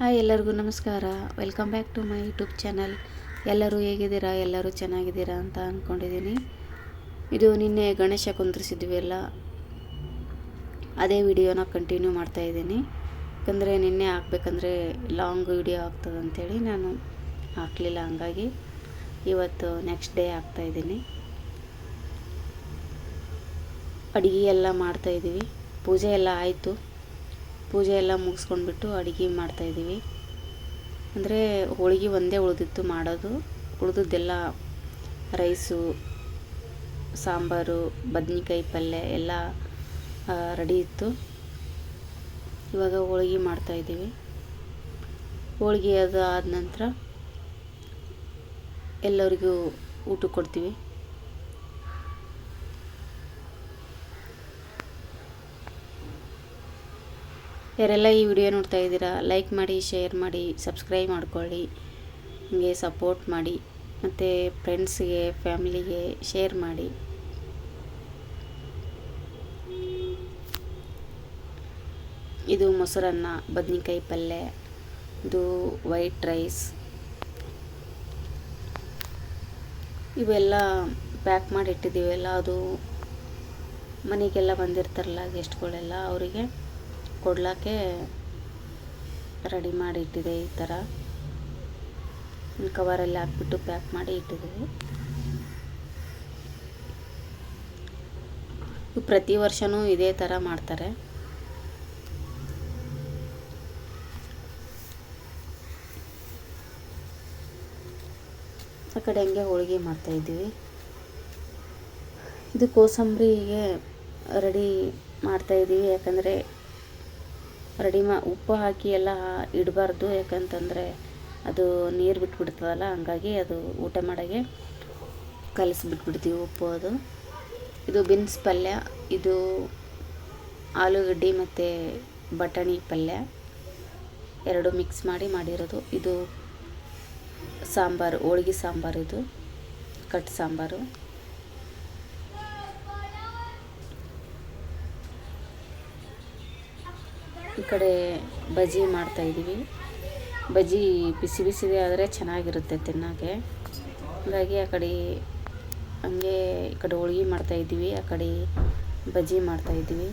Hi, ಎಲ್ಲರಿಗೂ ನಮಸ್ಕಾರ. Welcome back to my YouTube channel. ಎಲ್ಲರೂ ಹೇಗಿದ್ದೀರಾ? ಎಲ್ಲರೂ ಚೆನ್ನಾಗಿದ್ದೀರಾ ಅಂತ ಅಂದ್ಕೊಂಡಿದ್ದೀನಿ. ಇದು ನಿನ್ನೆ ಗಣೇಶ ಕುಂದ್ರಿಸಿದ್ವಿ ಅಲ್ಲ, ಅದೇ ವಿಡಿಯೋನ ಕಂಟಿನ್ಯೂ ಮಾಡ್ತಾಯಿದ್ದೀನಿ. ಯಾಕಂದರೆ ನಿನ್ನೆ ಹಾಕ್ಬೇಕಂದ್ರೆ ಲಾಂಗ್ ವಿಡಿಯೋ ಆಗ್ತದೆ ಅಂಥೇಳಿ ನಾನು ಹಾಕಲಿಲ್ಲ. ಹಂಗಾಗಿ ಇವತ್ತು ನೆಕ್ಸ್ಟ್ ಡೇ ಹಾಕ್ತಾಯಿದ್ದೀನಿ. ಅಡುಗೆ ಎಲ್ಲ ಮಾಡ್ತಾಯಿದ್ದೀವಿ. ಪೂಜೆ ಎಲ್ಲ ಆಯಿತು. ಪೂಜೆ ಎಲ್ಲ ಮುಗಿಸ್ಕೊಂಡ್ಬಿಟ್ಟು ಅಡುಗೆ ಮಾಡ್ತಾಯಿದ್ದೀವಿ. ಅಂದರೆ ಹೋಳಿಗೆ ಒಂದೇ ಉಳಿದಿತ್ತು ಮಾಡೋದು. ಉಳಿದದ್ದೆಲ್ಲ ರೈಸು, ಸಾಂಬಾರು, ಬದ್ನಿಕಾಯಿ ಪಲ್ಯ ಎಲ್ಲ ರೆಡಿ ಇತ್ತು. ಇವಾಗ ಹೋಳಿಗೆ ಮಾಡ್ತಾಯಿದ್ದೀವಿ. ಹೋಳಿಗೆ ಅದು ಆದ ನಂತರ ಎಲ್ಲರಿಗೂ ಊಟ ಕೊಡ್ತೀವಿ. ಯಾರೆಲ್ಲ ಈ ವಿಡಿಯೋ ನೋಡ್ತಾ ಇದ್ದೀರಾ, ಲೈಕ್ ಮಾಡಿ, ಶೇರ್ ಮಾಡಿ, ಸಬ್ಸ್ಕ್ರೈಬ್ ಮಾಡ್ಕೊಳ್ಳಿ, ಹೀಗೆ ಸಪೋರ್ಟ್ ಮಾಡಿ, ಮತ್ತು ಫ್ರೆಂಡ್ಸ್ಗೆ, ಫ್ಯಾಮಿಲಿಗೆ ಶೇರ್ ಮಾಡಿ. ಇದು ಮೊಸರನ್ನ, ಬದ್ನಿಕಾಯಿ ಪಲ್ಯ, ಇದು ವೈಟ್ ರೈಸ್, ಇವೆಲ್ಲ ಪ್ಯಾಕ್ ಮಾಡಿ ಇಟ್ಟಿದ್ದೀವೆಲ್ಲ. ಅದು ಮನೆಗೆಲ್ಲ ಬಂದಿರ್ತಾರಲ್ಲ ಗೆಸ್ಟ್ಗಳೆಲ್ಲ, ಅವರಿಗೆ ಕೊಡ್ಲಿಕ್ಕೆ ರೆಡಿ ಮಾಡಿ ಇಟ್ಟಿದೆ. ಈ ಥರ ಕವರಲ್ಲಿ ಹಾಕ್ಬಿಟ್ಟು ಪ್ಯಾಕ್ ಮಾಡಿ ಇಟ್ಟಿದ್ದೀವಿ. ಪ್ರತಿ ವರ್ಷವೂ ಇದೇ ಥರ ಮಾಡ್ತಾರೆ. ಆ ಕಡೆ ಹಂಗೆ ಹೋಳಿಗೆ ಮಾಡ್ತಾಯಿದ್ದೀವಿ. ಇದು ಕೋಸಂಬರಿಗೆ ರೆಡಿ ಮಾಡ್ತಾಯಿದ್ದೀವಿ. ಯಾಕಂದರೆ ಉಪ್ಪು ಹಾಕಿ ಎಲ್ಲ ಇಡಬಾರ್ದು, ಯಾಕಂತಂದರೆ ಅದು ನೀರು ಬಿಟ್ಬಿಡ್ತದಲ್ಲ. ಹಂಗಾಗಿ ಅದು ಊಟ ಮಾಡೋಕ್ಕೆ ಕಲಿಸ್ಬಿಟ್ಬಿಡ್ತೀವಿ ಉಪ್ಪು. ಅದು ಇದು ಬೀನ್ಸ್ ಪಲ್ಯ, ಇದು ಆಲೂಗಡ್ಡೆ ಮತ್ತು ಬಟಾಣಿ ಪಲ್ಯ ಎರಡು ಮಿಕ್ಸ್ ಮಾಡಿರೋದು. ಇದು ಸಾಂಬಾರು, ಹೋಳಿಗೆ ಸಾಂಬಾರು, ಇದು ಕಟ್ ಸಾಂಬಾರು. ಈ ಕಡೆ ಬಜ್ಜಿ ಮಾಡ್ತಾಯಿದ್ದೀವಿ. ಬಜ್ಜಿ ಬಿಸಿ ಬಿಸಿದೆ ಆದರೆ ಚೆನ್ನಾಗಿರುತ್ತೆ ತಿನ್ನೋಕ್ಕೆ. ಹಾಗಾಗಿ ಆ ಕಡೆ ಹಂಗೆ ಈ ಕಡೆ ಹೋಳಿಗೆ ಮಾಡ್ತಾಯಿದ್ದೀವಿ, ಆ ಕಡೆ ಬಜ್ಜಿ ಮಾಡ್ತಾಯಿದ್ದೀವಿ.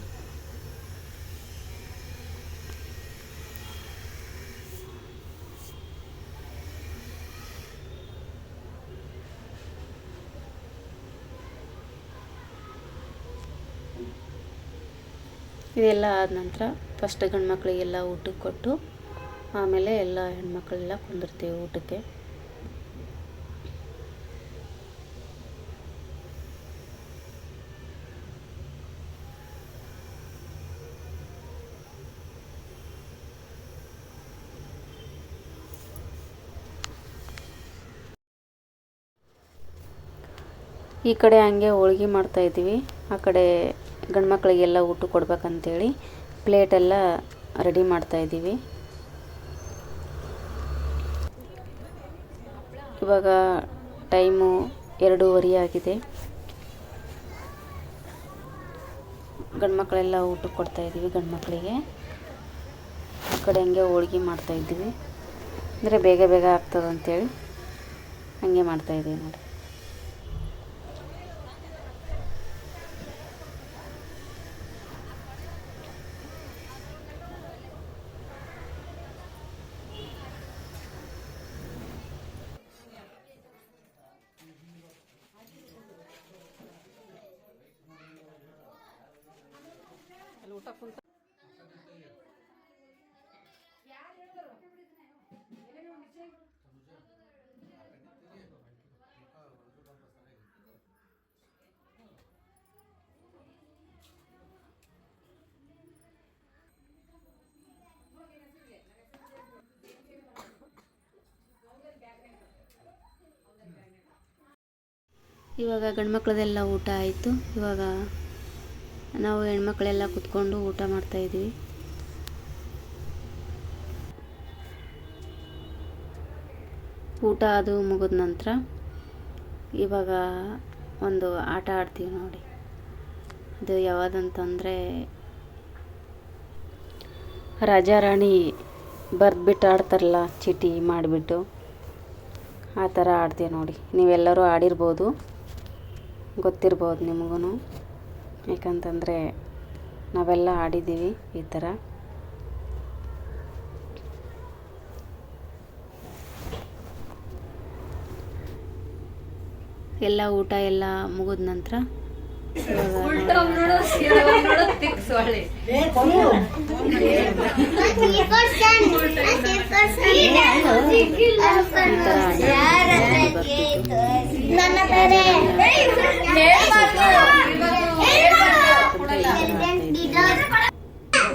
ಇದೆಲ್ಲ ಆದ ನಂತರ ಫಸ್ಟ್ ಗಂಡು ಮಕ್ಕಳಿಗೆಲ್ಲ ಊಟಕ್ಕೆ ಕೊಟ್ಟು ಆಮೇಲೆ ಎಲ್ಲ ಹೆಣ್ಮಕ್ಳೆಲ್ಲ ಕುಂದಿರ್ತೀವಿ ಊಟಕ್ಕೆ. ಈ ಕಡೆ ಹಂಗೆ ಹೋಳಿಗೆ ಮಾಡ್ತಾಯಿದ್ದೀವಿ. ಆ ಕಡೆ ಗಂಡು ಮಕ್ಕಳಿಗೆಲ್ಲ ಊಟ ಕೊಡ್ಬೇಕಂತೇಳಿ ಪ್ಲೇಟೆಲ್ಲ ರೆಡಿ ಮಾಡ್ತಾಯಿದ್ದೀವಿ. ಇವಾಗ ಟೈಮು 2:30 ಆಗಿದೆ. ಗಂಡು ಮಕ್ಕಳೆಲ್ಲ ಊಟಕ್ಕೆ ಕೊಡ್ತಾಯಿದ್ದೀವಿ ಗಂಡು ಮಕ್ಕಳಿಗೆ. ಆ ಕಡೆ ಹಂಗೆ ಹೋಳಿಗೆ ಮಾಡ್ತಾಯಿದ್ದೀವಿ. ಅಂದರೆ ಬೇಗ ಬೇಗ ಆಗ್ತದಂತೇಳಿ ಹಂಗೆ ಮಾಡ್ತಾಯಿದ್ದೀವಿ ನೋಡಿ. ಇವಾಗ ಗಂಡು ಮಕ್ಕಳದೆಲ್ಲ ಊಟ ಆಯಿತು. ಇವಾಗ ನಾವು ಹೆಣ್ಮಕ್ಳೆಲ್ಲ ಕುತ್ಕೊಂಡು ಊಟ ಮಾಡ್ತಾಯಿದ್ದೀವಿ. ಊಟ ಅದು ಮುಗಿದ ನಂತರ ಇವಾಗ ಒಂದು ಆಟ ಆಡ್ತೀವಿ ನೋಡಿ. ಅದು ಯಾವುದಂತಂದರೆ ರಾಜಾರಾಣಿ ಬರೆದ್ಬಿಟ್ಟು ಆಡ್ತಾರಲ್ಲ ಚೀಟಿ ಮಾಡಿಬಿಟ್ಟು, ಆ ಥರ ಆಡ್ತೀವಿ ನೋಡಿ. ನೀವೆಲ್ಲರೂ ಆಡಿರ್ಬೋದು, ಗೊತ್ತಿರ್ಬೋದು ನಿಮಗೂ. ಯಾಕಂತಂದರೆ ನಾವೆಲ್ಲ ಆಡಿದ್ದೀವಿ ಈ ಥರ. ಎಲ್ಲ ಊಟ ಎಲ್ಲ ಮುಗಿದ ನಂತರ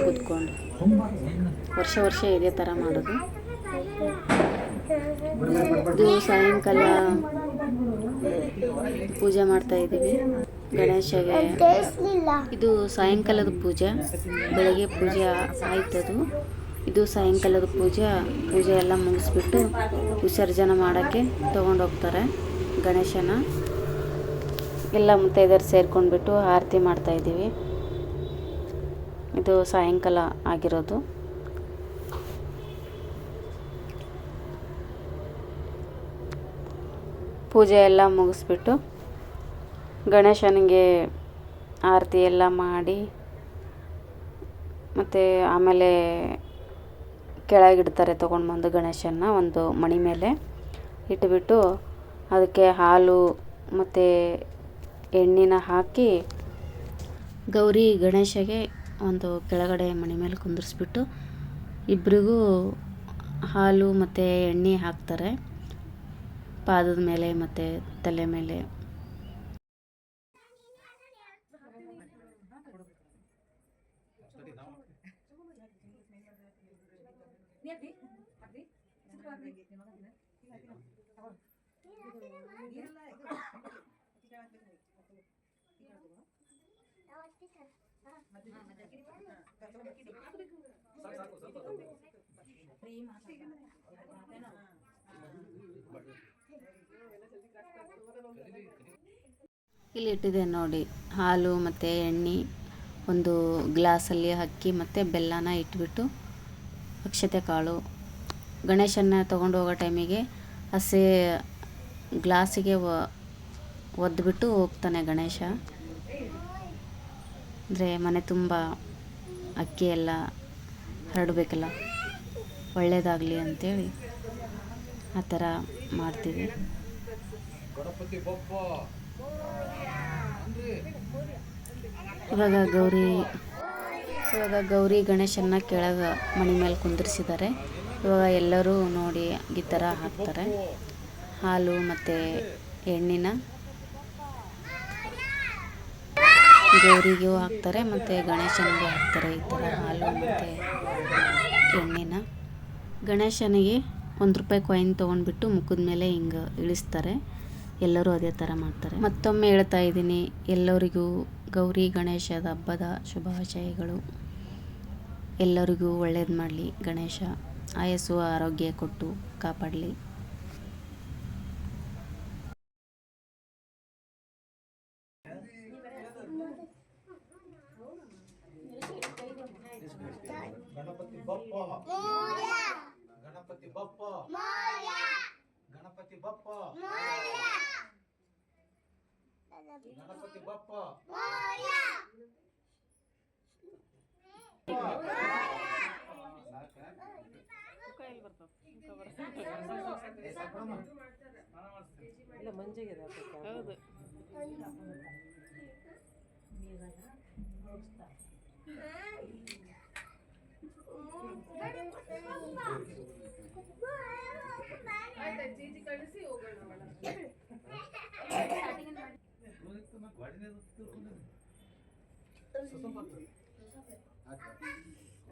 ಕೂತ್ಕೊಂಡು ವರ್ಷ ಇದೇ ಥರ ಮಾಡೋದು. ಇದು ಸಾಯಂಕಾಲ ಪೂಜೆ ಮಾಡ್ತಾ ಇದ್ದೀವಿ ಗಣೇಶಗೆ. ಇದು ಸಾಯಂಕಾಲದ ಪೂಜೆ, ಬೆಳಗ್ಗೆ ಪೂಜೆ ಆಯ್ತದು. ಇದು ಸಾಯಂಕಾಲದ ಪೂಜೆ ಎಲ್ಲ ಮುಗಿಸ್ಬಿಟ್ಟು ವಿಸರ್ಜನೆ ಮಾಡೋಕ್ಕೆ ತೊಗೊಂಡೋಗ್ತಾರೆ ಗಣೇಶನ. ಎಲ್ಲ ಮುತ್ತೈದೆಯರು ಸೇರ್ಕೊಂಡ್ಬಿಟ್ಟು ಆರತಿ ಮಾಡ್ತಾ ಇದ್ದೀವಿ. ಇದು ಸಾಯಂಕಾಲ ಆಗಿರೋದು. ಪೂಜೆ ಎಲ್ಲ ಮುಗಿಸ್ಬಿಟ್ಟು ಗಣೇಶನಿಗೆ ಆರತಿ ಎಲ್ಲ ಮಾಡಿ ಮತ್ತು ಆಮೇಲೆ ಕೆಳಗಿಡ್ತಾರೆ. ತೊಗೊಂಡ್ಬಂದು ಗಣೇಶನ ಒಂದು ಮಣಿ ಮೇಲೆ ಇಟ್ಬಿಟ್ಟು ಅದಕ್ಕೆ ಹಾಲು ಮತ್ತು ಎಣ್ಣೆನ ಹಾಕಿ ಗೌರಿ ಗಣೇಶಗೆ ಒಂದು ಕೆಳಗಡೆ ಮಣಿ ಮೇಲೆ ಕುಂದಿರಿಸ್ಬಿಟ್ಟು ಇಬ್ಬರಿಗೂ ಹಾಲು ಮತ್ತು ಎಣ್ಣೆ ಹಾಕ್ತಾರೆ ಪಾದದ ಮೇಲೆ ಮತ್ತು ತಲೆ ಮೇಲೆ. ಇಲ್ಲಿ ಇಟ್ಟಿದೆ ನೋಡಿ, ಹಾಲು ಮತ್ತು ಎಣ್ಣೆ, ಒಂದು ಗ್ಲಾಸಲ್ಲಿ ಅಕ್ಕಿ ಮತ್ತು ಬೆಲ್ಲನ ಇಟ್ಬಿಟ್ಟು ಅಕ್ಷತೆ ಕಾಳು. ಗಣೇಶನ ತೊಗೊಂಡು ಹೋಗೋ ಟೈಮಿಗೆ ಹಸೆ ಗ್ಲಾಸಿಗೆ ಒದ್ಬಿಟ್ಟು ಹೋಗ್ತಾನೆ ಗಣೇಶ. ಅಂದರೆ ಮನೆ ತುಂಬ ಅಕ್ಕಿ ಎಲ್ಲ ಹರಡಬೇಕಲ್ಲ, ಒಳ್ಳೆಯದಾಗಲಿ ಅಂಥೇಳಿ ಆ ಥರ ಮಾಡ್ತೀವಿ. ಇವಾಗ ಗೌರಿ ಗಣೇಶನ್ನ ಕೆಳಗೆ ಮಣಿ ಮೇಲೆ ಕುಂದಿರಿಸಿದ್ದಾರೆ. ಇವಾಗ ಎಲ್ಲರೂ ನೋಡಿ ಈ ಥರ ಹಾಕ್ತಾರೆ. ಹಾಲು ಮತ್ತು ಎಣ್ಣೆನ ಗೌರಿಗೂ ಹಾಕ್ತಾರೆ ಮತ್ತು ಗಣೇಶನಿಗೂ ಹಾಕ್ತಾರೆ. ಈ ಥರ ಹಾಲು ಮತ್ತು ಎಣ್ಣೆನ ಗಣೇಶನಿಗೆ ₹1 ಕಾಯಿನ್ ತೊಗೊಂಡ್ಬಿಟ್ಟು ಮುಖದ ಮೇಲೆ ಹಿಂಗೆ ಇಳಿಸ್ತಾರೆ. ಎಲ್ಲರೂ ಅದೇ ಥರ ಮಾಡ್ತಾರೆ. ಮತ್ತೊಮ್ಮೆ ಹೇಳ್ತಾ ಇದ್ದೀನಿ, ಎಲ್ಲರಿಗೂ ಗೌರಿ ಗಣೇಶದ ಹಬ್ಬದ ಶುಭಾಶಯಗಳು. ಎಲ್ಲರಿಗೂ ಒಳ್ಳೇದು ಮಾಡಲಿ ಗಣೇಶ, ಆಯಸ್ಸು ಆರೋಗ್ಯ ಕೊಟ್ಟು ಕಾಪಾಡಲಿ. ಗಣಪತಿ ಬಪ್ಪ ಮೋರ್ಯ, ಗಣಪತಿ ಬಪ್ಪ ಮೋರ್ಯ, ಗಣಪತಿ ಬಪ್ಪ ಮೋರ್ಯ, ಗಣಪತಿ ಬಪ್ಪ ಮೋರ್ಯ. ಇಲ್ಲ ಮಂಜಿಗೆ ಹೌದು.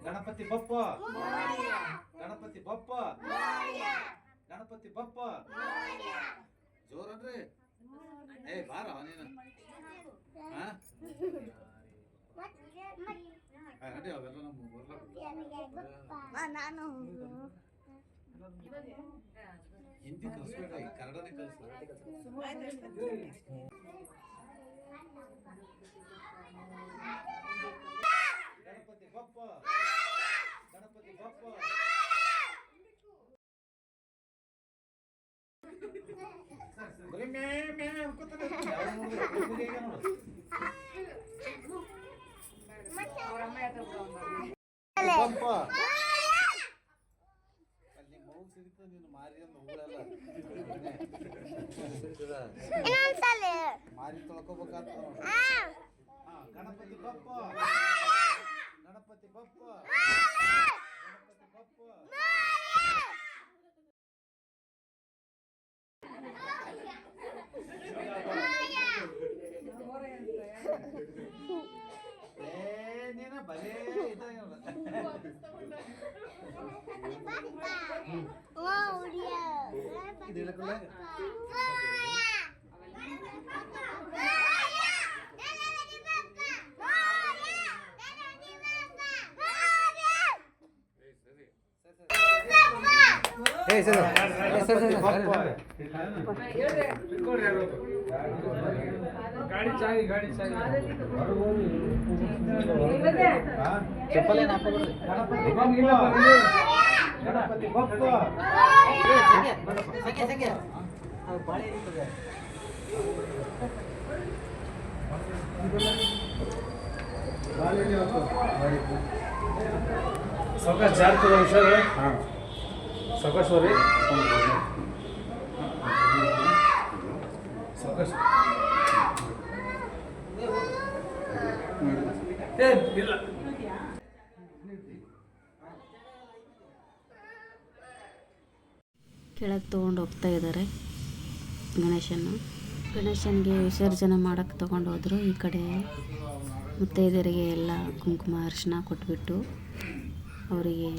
ಗಣಪತಿ ಬಪ್ಪ, ಗಣಪತಿ ಬಪ್ಪ, ಗಣಪತಿ ಬಪ್ಪ ಜೋರನ್ರಿ. ಏ ಬಾರ ನೀನು ಅವೆಲ್ಲ ನಾನು ಹಿಂದಿ ಕಲಿಸ್ಬೇಡ, ಕನ್ನಡನೇ ಕಲಿಸ. ಗಣಪತಿ ಬಪ್ಪ, ಗಣಪತಿ ಬಪ್ಪ. ಬರೀ ಮೇ ಮೇ ಅನ್ಕೋತಾನೆ. ಯಾವ್ದು ನೋಡಿದ್ರೆ ಹುಡುಗ ಹೇಗೆ ನೋಡು. ಬಪ್ಪ. ಅಲ್ಲಿ ಮಗು ಸಿಗ್ತದೆ ನೀನು ಮಾರಿ ಅಂದ ಊರೆಲ್ಲ. ಮಾರಿ ತೊಳ್ಕೊಬೇಕಾಗ್ತದ ನೋಡು. ಗಣಪತಿ ಬಪ್ಪ. ಗಣಪತಿ ಬಪ್ಪ. ಗಣಪತಿ ಬಪ್ಪ. ನೀನ ಬಲೇ ಗಣಪತಿ ಬಪ್ಪ. सावकाश जास्त हुशार आहे. हां सावकाश वर आहे. सावकाश ಇಲ್ಲ ಕೆಳಗೆ ತೊಗೊಂಡು ಹೋಗ್ತಾ ಇದ್ದಾರೆ ಗಣೇಶನಿಗೆ ವಿಸರ್ಜನೆ ಮಾಡೋಕ್ಕೆ ತೊಗೊಂಡು ಹೋದರು. ಈ ಕಡೆ ಮುತ್ತೈದೆಯರಿಗೆ ಎಲ್ಲ ಕುಂಕುಮ ಅರಿಶಿನ ಕೊಟ್ಬಿಟ್ಟು ಅವರಿಗೆ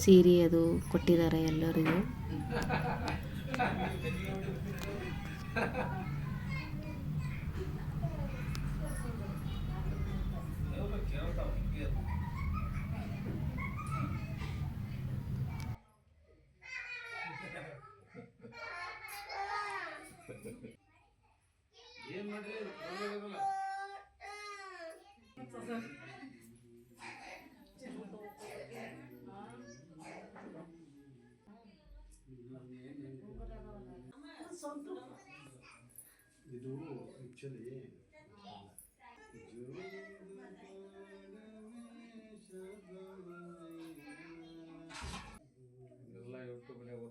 ಸೀರೆ ಅದು ಕೊಟ್ಟಿದ್ದಾರೆ ಎಲ್ಲರಿಗೂ. ಏನ್ ಮಾಡ್ರಿ ಇದು ಆಕ್ಚುಲಿ ಎಲ್ಲ ಯೂಟ್ಯೂಬ್ನಾಗ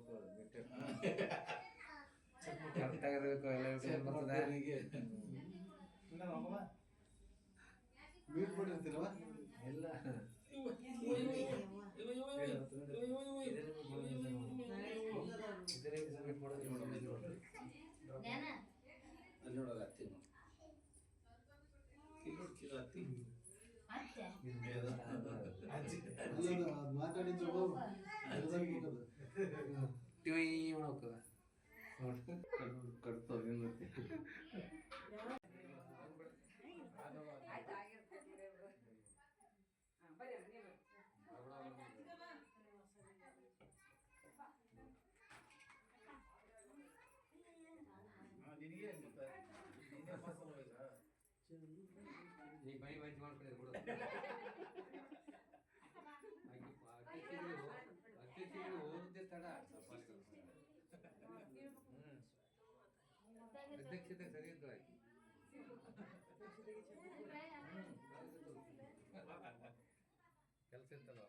ಮೀಟ್ ಮಾಡಿರ್ತೀರವ ಎಲ್ಲ ಅಲ್ಲಿ ನೋಡಲ್ಲ ಹತ್ತಿ ಮಾತಾಡಿದ್ದು ಕಟ್ತಾವ ಅಧ್ಯಕ್ಷತೆ ಸರಿ ಇದ್ದ ಕೆಲಸ ಇರ್ತಲ್ಲ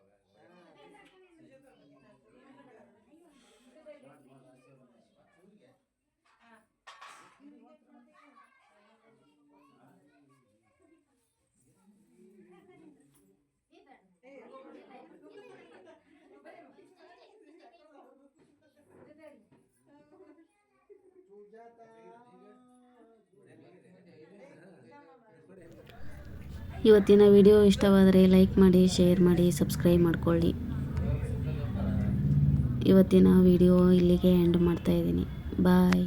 ಇವತ್ತಿನ ವಿಡಿಯೋ ಇಷ್ಟವಾದರೆ ಲೈಕ್ ಮಾಡಿ, ಶೇರ್ ಮಾಡಿ, ಸಬ್ಸ್ಕ್ರೈಬ್ ಮಾಡ್ಕೊಳ್ಳಿ. ಇವತ್ತಿನ ವಿಡಿಯೋ ಇಲ್ಲಿಗೆ ಎಂಡ್ ಮಾಡ್ತಾ ಇದ್ದೀನಿ. ಬಾಯ್.